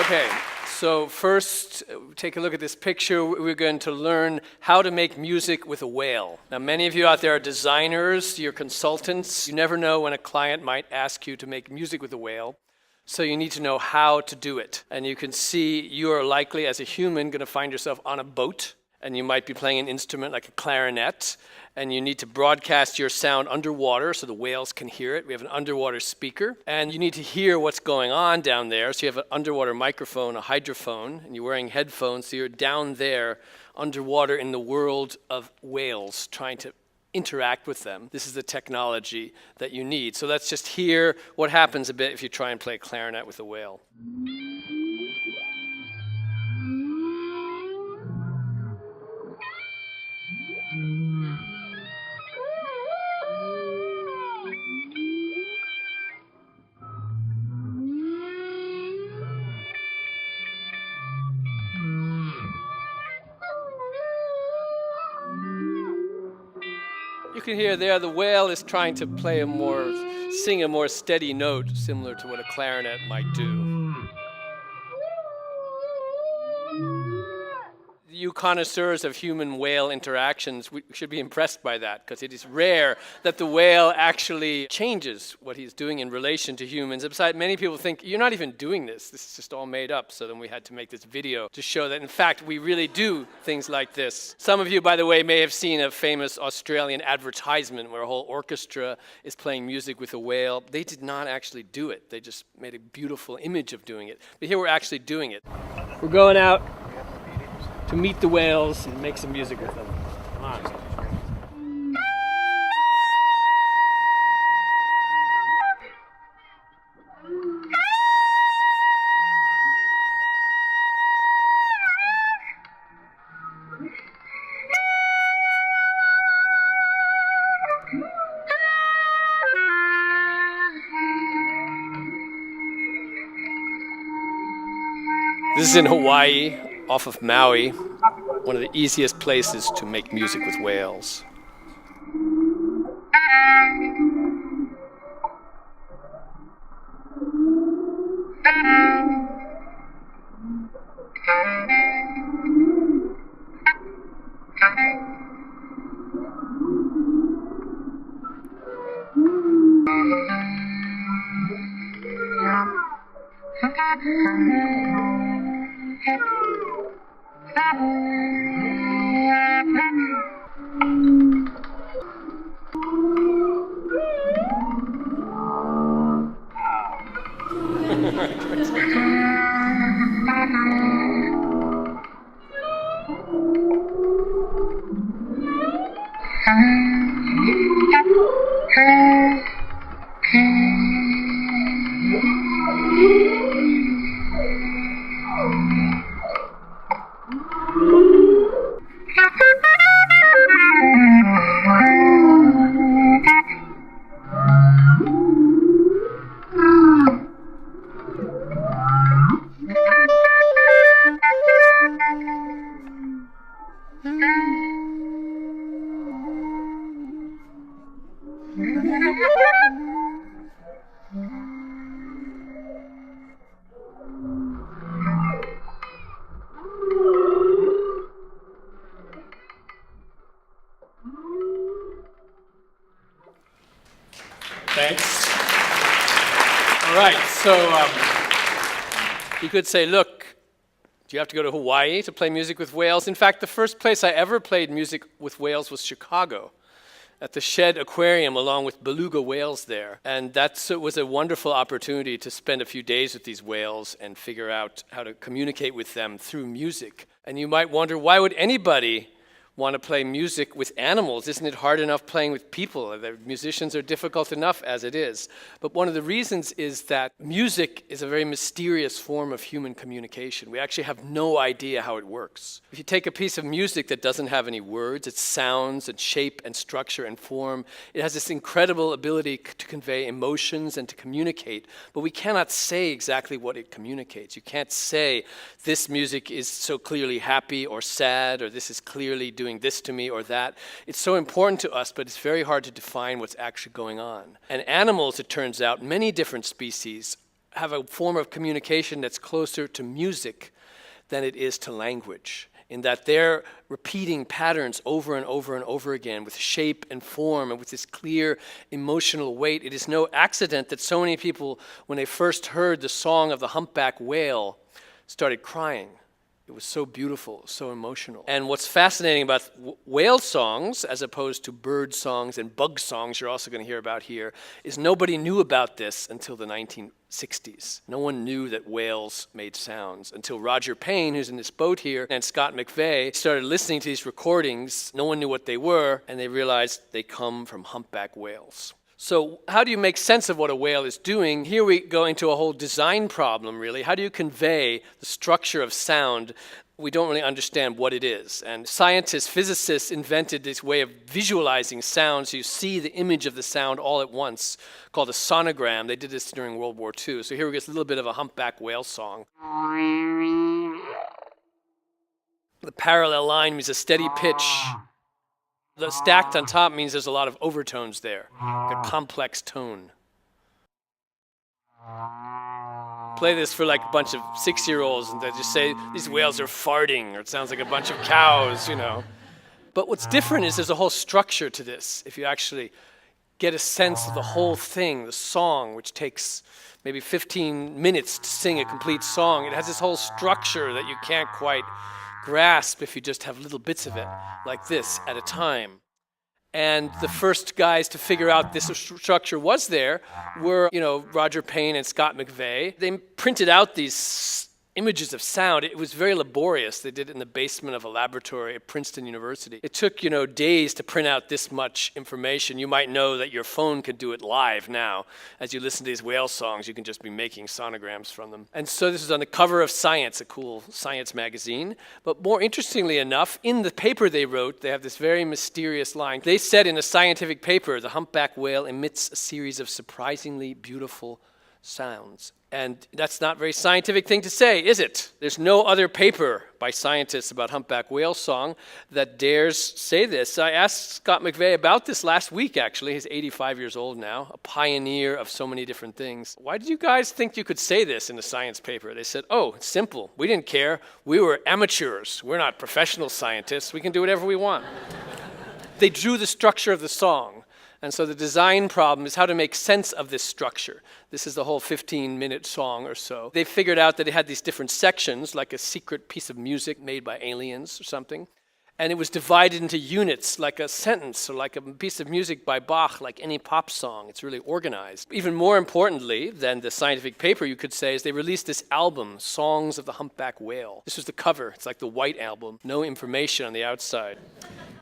Okay, so first, take a look at this picture. We're going to learn how to make music with a whale. Now, many of you out there are designers, you're consultants. You never know when a client might ask you to make music with a whale, so you need to know how to do it. And you can see you are likely, as a human, going to find yourself on a boat, and you might be playing an instrument like a clarinet, and you need to broadcast your sound underwater so the whales can hear it. We have an underwater speaker, and you need to hear what's going on down there. So you have an underwater microphone, a hydrophone, and you're wearing headphones, so you're down there underwater in the world of whales, trying to interact with them. This is the technology that you need. So let's just hear what happens a bit if you try and play clarinet with a whale. You can hear there the whale is trying to sing a more steady note, similar to what a clarinet might do. You connoisseurs of human-whale interactions, we should be impressed by that, because it is rare that the whale actually changes what he's doing in relation to humans. And besides, many people think, you're not even doing this. This is just all made up. So then we had to make this video to show that, in fact, we really do things like this. Some of you, by the way, may have seen a famous Australian advertisement where a whole orchestra is playing music with a whale. They did not actually do it. They just made a beautiful image of doing it. But here we're actually doing it. We're going out to meet the whales and make some music with them. Come on. This is in Hawaii, off of Maui, one of the easiest places to make music with whales. Thanks. All right, so you could say, look, do you have to go to Hawaii to play music with whales? In fact, the first place I ever played music with whales was Chicago, at the Shed Aquarium, along with beluga whales there. And that was a wonderful opportunity to spend a few days with these whales and figure out how to communicate with them through music. And you might wonder, why would anybody want to play music with animals? Isn't it hard enough playing with people? The musicians are difficult enough as it is. But one of the reasons is that music is a very mysterious form of human communication. We actually have no idea how it works. If you take a piece of music that doesn't have any words, its sounds and shape and structure and form, it has this incredible ability to convey emotions and to communicate, but we cannot say exactly what it communicates. You can't say, this music is so clearly happy or sad, or this is clearly doing this to me or that. It's so important to us, but it's very hard to define what's actually going on. And animals, it turns out, many different species have a form of communication that's closer to music than it is to language, in that they're repeating patterns over and over and over again with shape and form and with this clear emotional weight. It is no accident that so many people, when they first heard the song of the humpback whale, started crying. It was so beautiful, so emotional. And what's fascinating about whale songs, as opposed to bird songs and bug songs you're also going to hear about here, is nobody knew about this until the 1960s. No one knew that whales made sounds until Roger Payne, who's in this boat here, and Scott McVeigh started listening to these recordings. No one knew what they were, and they realized they come from humpback whales. So how do you make sense of what a whale is doing? Here we go into a whole design problem, really. How do you convey the structure of sound? We don't really understand what it is. And scientists, physicists invented this way of visualizing sound, so you see the image of the sound all at once, called a sonogram. They did this during World War II. So here we get a little bit of a humpback whale song. The parallel line means a steady pitch. The stacked on top means there's a lot of overtones there, like a complex tone. Play this for like a bunch of 6-year-olds and they just say, these whales are farting, or it sounds like a bunch of cows, you know. But what's different is there's a whole structure to this. If you actually get a sense of the whole thing, the song, which takes maybe 15 minutes to sing a complete song, it has this whole structure that you can't quite grasp if you just have little bits of it, like this, at a time. And the first guys to figure out this structure was there were, Roger Payne and Scott McVeigh. They printed out these images of sound. It was very laborious. They did it in the basement of a laboratory at Princeton University. It took, days to print out this much information. You might know that your phone could do it live now. As you listen to these whale songs, you can just be making sonograms from them. And so this is on the cover of Science, a cool science magazine. But more interestingly enough, in the paper they wrote, they have this very mysterious line. They said in a scientific paper, the humpback whale emits a series of surprisingly beautiful sounds. And that's not a very scientific thing to say, is it? There's no other paper by scientists about humpback whale song that dares say this. I asked Scott McVeigh about this last week, actually. He's 85 years old now, a pioneer of so many different things. Why did you guys think you could say this in a science paper? They said, oh, it's simple. We didn't care. We were amateurs. We're not professional scientists. We can do whatever we want. They drew the structure of the song. And so the design problem is how to make sense of this structure. This is the whole 15-minute song or so. They figured out that it had these different sections, like a secret piece of music made by aliens or something. And it was divided into units, like a sentence or like a piece of music by Bach, like any pop song. It's really organized. Even more importantly than the scientific paper, you could say, is they released this album, Songs of the Humpback Whale. This was the cover. It's like the white album. No information on the outside.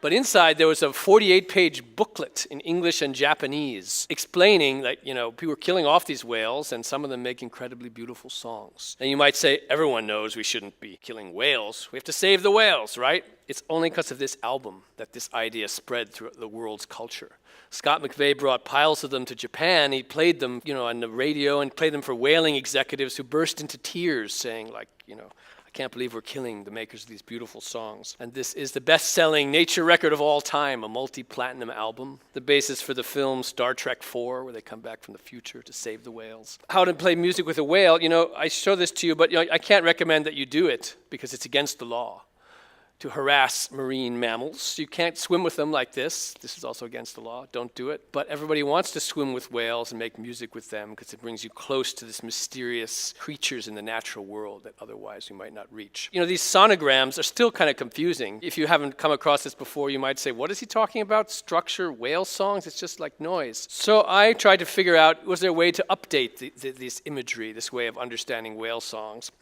But inside, there was a 48-page booklet in English and Japanese explaining that, people were killing off these whales and some of them make incredibly beautiful songs. And you might say, everyone knows we shouldn't be killing whales. We have to save the whales, right? It's only because of this album that this idea spread through the world's culture. Scott McVeigh brought piles of them to Japan. He played them, on the radio and played them for whaling executives who burst into tears saying, I can't believe we're killing the makers of these beautiful songs. And this is the best-selling nature record of all time, a multi-platinum album, the basis for the film Star Trek IV, where they come back from the future to save the whales. How to play music with a whale, I show this to you, but I can't recommend that you do it because it's against the law to harass marine mammals. You can't swim with them like this. This is also against the law. Don't do it. But everybody wants to swim with whales and make music with them because it brings you close to this mysterious creatures in the natural world that otherwise you might not reach. These sonograms are still kind of confusing. If you haven't come across this before, you might say, what is he talking about? Structure, whale songs? It's just like noise. So I tried to figure out, was there a way to update this imagery, this way of understanding whale songs?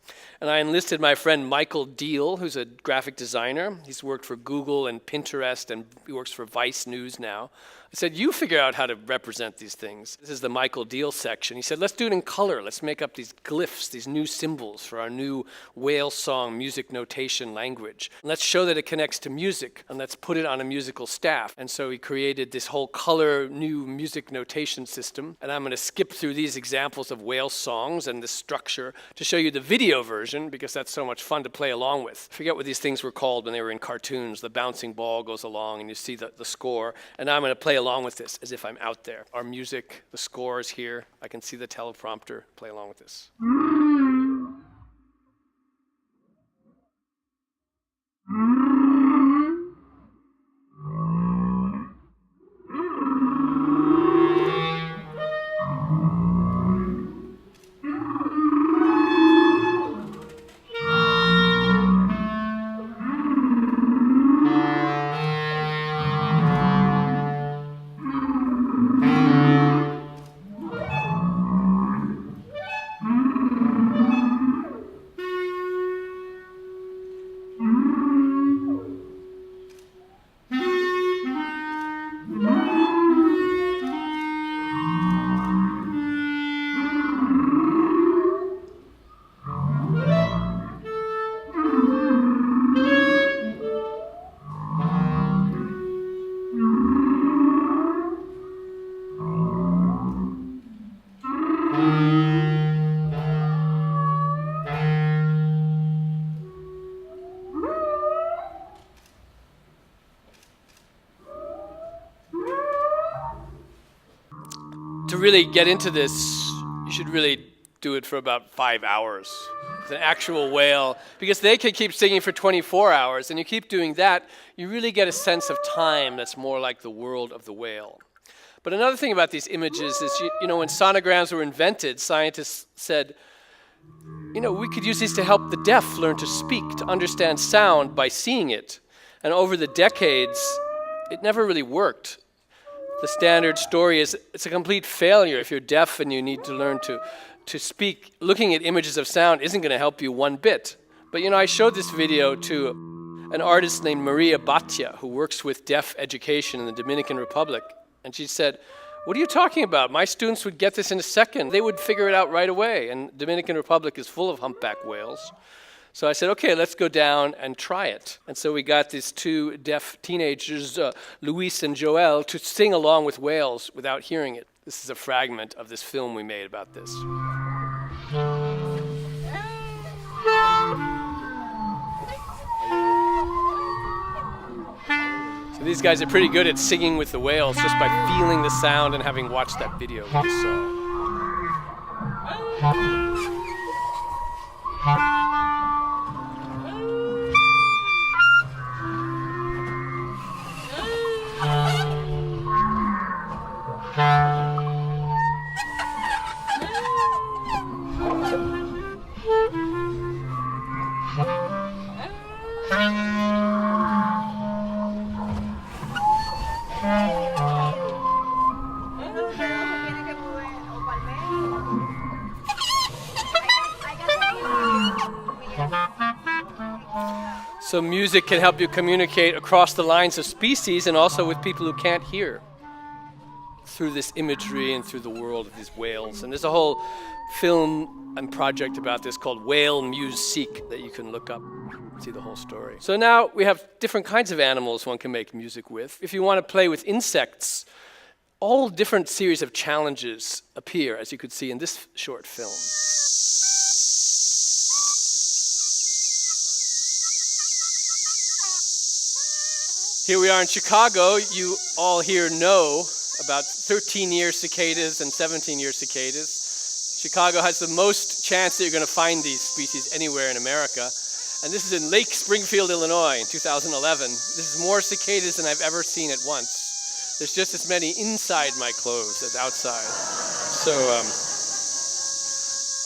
And I enlisted my friend Michael Deal, who's a graphic designer. He's worked for Google and Pinterest, and he works for Vice News now. I said, you figure out how to represent these things. This is the Michael Deal section. He said, let's do it in color. Let's make up these glyphs, these new symbols for our new whale song music notation language. And let's show that it connects to music, and let's put it on a musical staff. And so he created this whole color new music notation system. And I'm going to skip through these examples of whale songs and the structure to show you the video version, because that's so much fun to play along with. I forget what these things were called called when they were in cartoons. The bouncing ball goes along and you see the score. And now I'm going to play along with this as if I'm out there. Our music, the score is here. I can see the teleprompter. Play along with this. To really get into this, you should really do it for about 5 hours with an actual whale, because they can keep singing for 24 hours, and you keep doing that, you really get a sense of time that's more like the world of the whale. But another thing about these images is, you know, when sonograms were invented, scientists said, you know, we could use these to help the deaf learn to speak, to understand sound by seeing it. And over the decades, it never really worked. The standard story is it's a complete failure. If you're deaf and you need to learn to speak, looking at images of sound isn't going to help you one bit. But you know, I showed this video to an artist named Maria Batia, who works with deaf education in the Dominican Republic. And she said, what are you talking about? My students would get this in a second. They would figure it out right away. And Dominican Republic is full of humpback whales. So I said, okay, let's go down and try it. And so we got these two deaf teenagers, Luis and Joel, to sing along with whales without hearing it. This is a fragment of this film we made about this. So these guys are pretty good at singing with the whales just by feeling the sound and having watched that video we just saw. So music can help you communicate across the lines of species and also with people who can't hear through this imagery and through the world of these whales. And there's a whole film and project about this called Whale Musique that you can look up, see the whole story. So now we have different kinds of animals one can make music with. If you want to play with insects, all different series of challenges appear, as you could see in this short film. Here we are in Chicago. You all here know about 13-year cicadas and 17-year cicadas. Chicago has the most chance that you're going to find these species anywhere in America. And this is in Lake Springfield, Illinois in 2011. This is more cicadas than I've ever seen at once. There's just as many inside my clothes as outside. So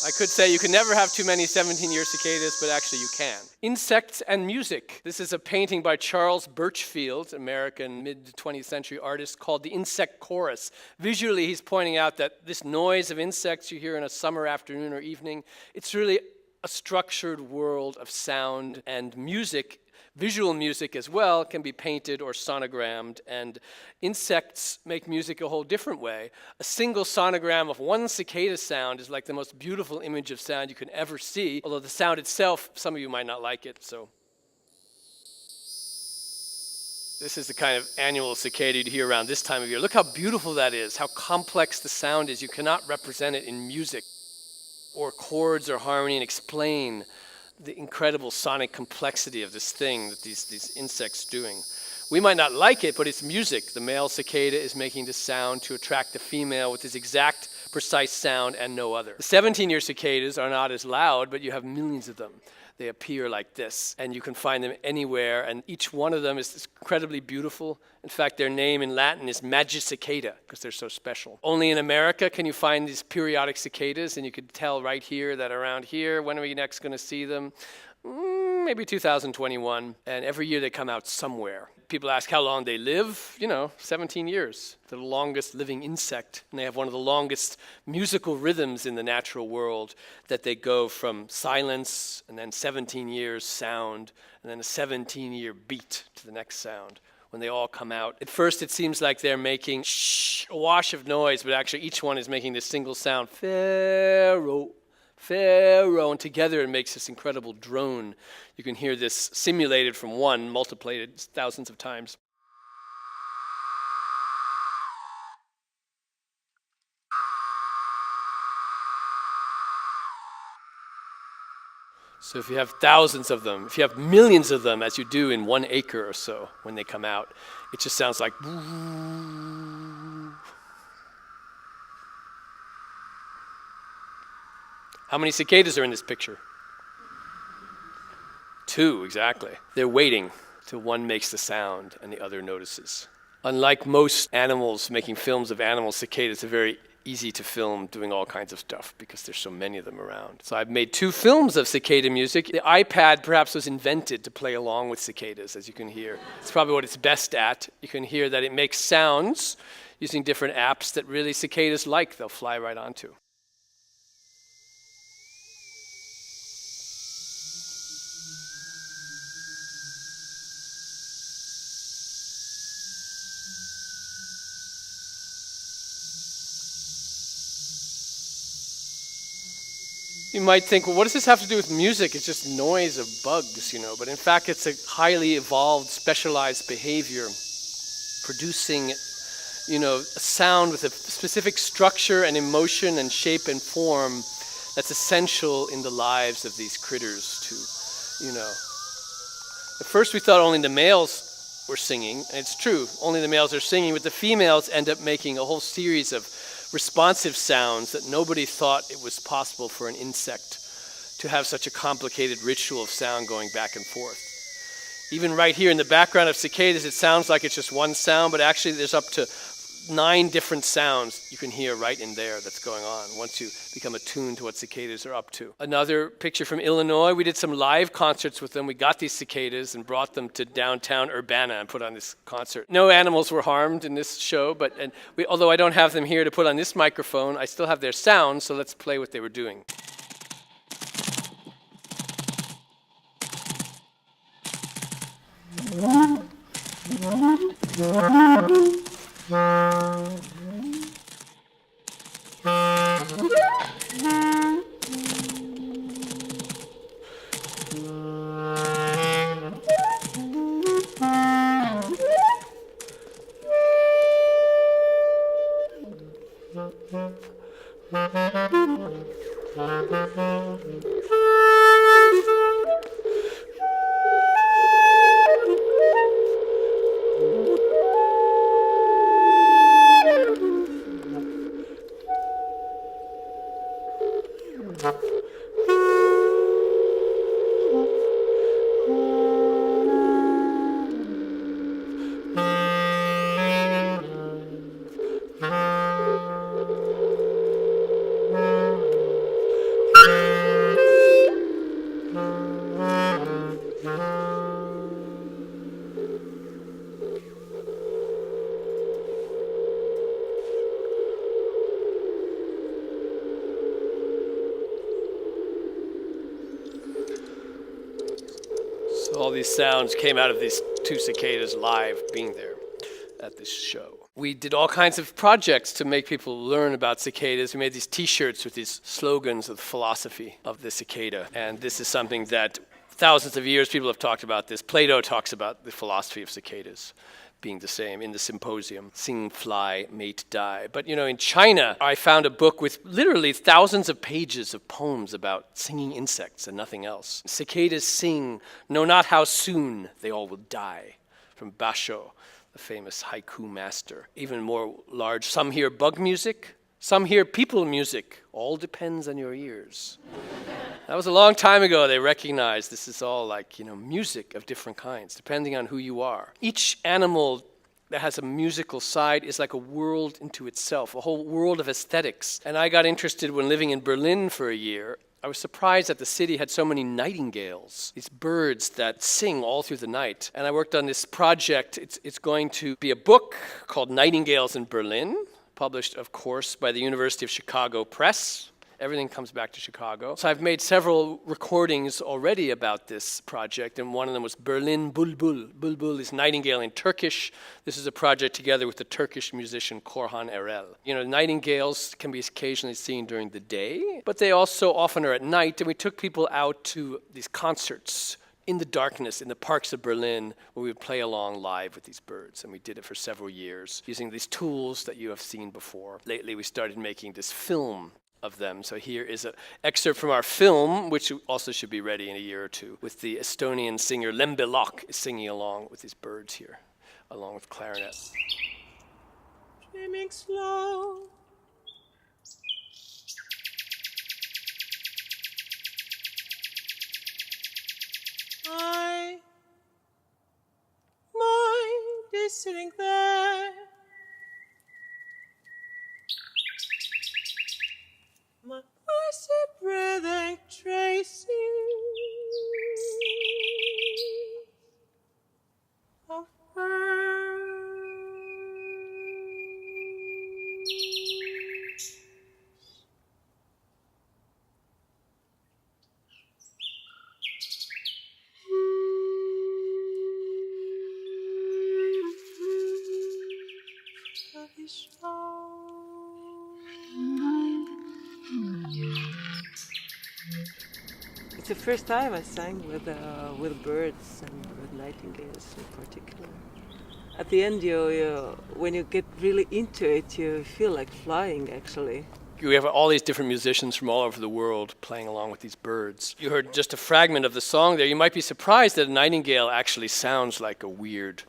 I could say you can never have too many 17-year cicadas, but actually you can. Insects and music. This is a painting by Charles Birchfield, American mid-20th century artist, called The Insect Chorus. Visually, he's pointing out that this noise of insects you hear in a summer afternoon or evening, it's really a structured world of sound and music. Visual music as well can be painted or sonogrammed, and insects make music a whole different way. A single sonogram of one cicada sound is like the most beautiful image of sound you can ever see, although the sound itself, some of you might not like it, so. This is the kind of annual cicada you'd hear around this time of year. Look how beautiful that is, how complex the sound is. You cannot represent it in music or chords or harmony and explain the incredible sonic complexity of this thing that these insects doing. We might not like it, but it's music. The male cicada is making this sound to attract the female with this exact precise sound and no other. The 17-year cicadas are not as loud, but you have millions of them. They appear like this, and you can find them anywhere, and each one of them is incredibly beautiful. In fact, their name in Latin is Magicicada, because they're so special. Only in America can you find these periodic cicadas, and you could tell right here that around here, when are we next going to see them? Maybe 2021, and every year they come out somewhere. People ask how long they live. 17 years. They're the longest living insect, and they have one of the longest musical rhythms in the natural world, that they go from silence and then 17 years sound and then a 17-year beat to the next sound when they all come out. At first it seems like they're making a wash of noise, but actually each one is making this single sound, Pharaoh, Pharaoh, and together it makes this incredible drone. You can hear this simulated from one, multiplied thousands of times. So if you have thousands of them, if you have millions of them, as you do in 1 acre or so, when they come out, it just sounds like. How many cicadas are in this picture? 2, exactly. They're waiting till one makes the sound and the other notices. Unlike most animals making films of animals, cicadas are very easy to film doing all kinds of stuff because there's so many of them around. So I've made 2 films of cicada music. The iPad perhaps was invented to play along with cicadas, as you can hear. It's probably what it's best at. You can hear that it makes sounds using different apps that really cicadas like. They'll fly right onto. You might think, well, what does this have to do with music? It's just noise of bugs, But in fact, it's a highly evolved, specialized behavior, producing, a sound with a specific structure and emotion and shape and form that's essential in the lives of these critters to, At first we thought only the males were singing, and it's true, only the males are singing, but the females end up making a whole series of responsive sounds that nobody thought it was possible for an insect to have such a complicated ritual of sound going back and forth. Even right here in the background of cicadas, it sounds like it's just one sound, but actually there's up to 9 different sounds you can hear right in there that's going on once you become attuned to what cicadas are up to. Another picture from Illinois, we did some live concerts with them. We got these cicadas and brought them to downtown Urbana and put on this concert. No animals were harmed in this show, although I don't have them here to put on this microphone, I still have their sound, so let's play what they were doing. All these sounds came out of these 2 cicadas live being there at this show. We did all kinds of projects to make people learn about cicadas. We made these t-shirts with these slogans of the philosophy of the cicada. And this is something that thousands of years, people have talked about this. Plato talks about the philosophy of cicadas being the same in the Symposium. Sing, fly, mate, die. But in China, I found a book with literally thousands of pages of poems about singing insects and nothing else. Cicadas sing, know not how soon they all will die. From Basho, the famous haiku master. Even more large, some hear bug music, some hear people music. All depends on your ears. That was a long time ago. They recognized this is all like, music of different kinds, depending on who you are. Each animal that has a musical side is like a world into itself, a whole world of aesthetics. And I got interested when living in Berlin for a year. I was surprised that the city had so many nightingales, these birds that sing all through the night. And I worked on this project. It's going to be a book called Nightingales in Berlin, published, of course, by the University of Chicago Press. Everything comes back to Chicago. So I've made several recordings already about this project, and one of them was Berlin Bulbul. Bulbul is nightingale in Turkish. This is a project together with the Turkish musician Korhan Erel. Nightingales can be occasionally seen during the day, but they also often are at night, and we took people out to these concerts in the darkness, in the parks of Berlin, where we would play along live with these birds. And we did it for several years, using these tools that you have seen before. Lately, we started making this film of them. So here is an excerpt from our film, which also should be ready in a year or two, with the Estonian singer Lembelok singing along with these birds here, along with clarinet. Dreaming slow. My mind is sitting there. My mercy breathing traces of her. It's the first time I sang with birds and with nightingales in particular. At the end, when you get really into it, you feel like flying, actually. We have all these different musicians from all over the world playing along with these birds. You heard just a fragment of the song there. You might be surprised that a nightingale actually sounds like a weird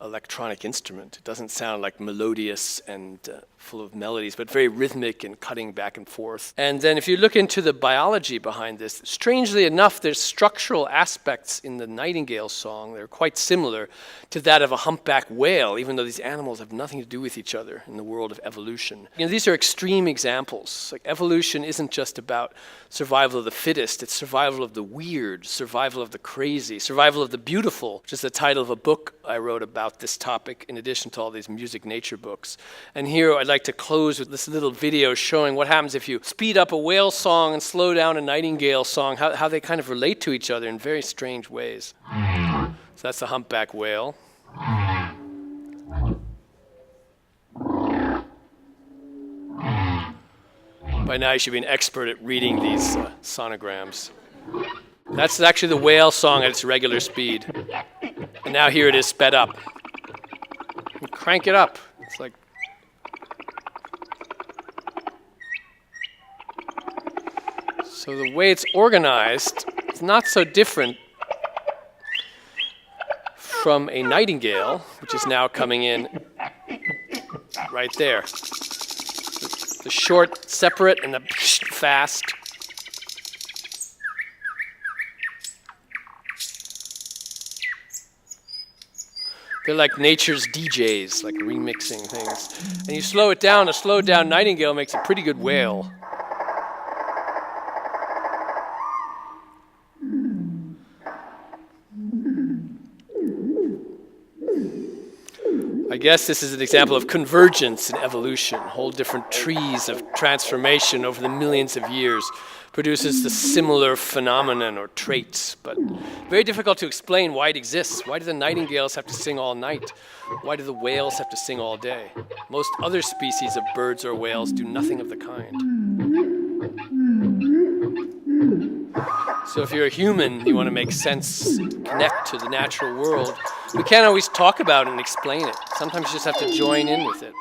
electronic instrument. It doesn't sound like melodious and full of melodies, but very rhythmic and cutting back and forth. And then if you look into the biology behind this, strangely enough, there's structural aspects in the nightingale song that are quite similar to that of a humpback whale, even though these animals have nothing to do with each other in the world of evolution. These are extreme examples. Like, evolution isn't just about survival of the fittest, it's survival of the weird, survival of the crazy, survival of the beautiful, which is the title of a book I wrote about this topic in addition to all these music nature books. And here I'd like to close with this little video showing what happens if you speed up a whale song and slow down a nightingale song, how they kind of relate to each other in very strange ways. So that's the humpback whale. By now you should be an expert at reading these sonograms. That's actually the whale song at its regular speed. And now here it is sped up. You crank it up. It's like... So the way it's organized is not so different from a nightingale, which is now coming in right there. The short, separate, and the fast. They're like nature's DJs, like remixing things. And you slow it down, a slowed down nightingale makes a pretty good whale. I guess this is an example of convergence in evolution. Whole different trees of transformation over the millions of years produces the similar phenomenon or traits, but very difficult to explain why it exists. Why do the nightingales have to sing all night? Why do the whales have to sing all day? Most other species of birds or whales do nothing of the kind. So if you're a human, you want to make sense, connect to the natural world. We can't always talk about it and explain it. Sometimes you just have to join in with it.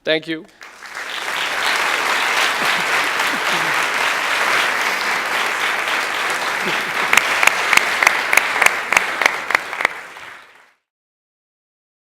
Thank you.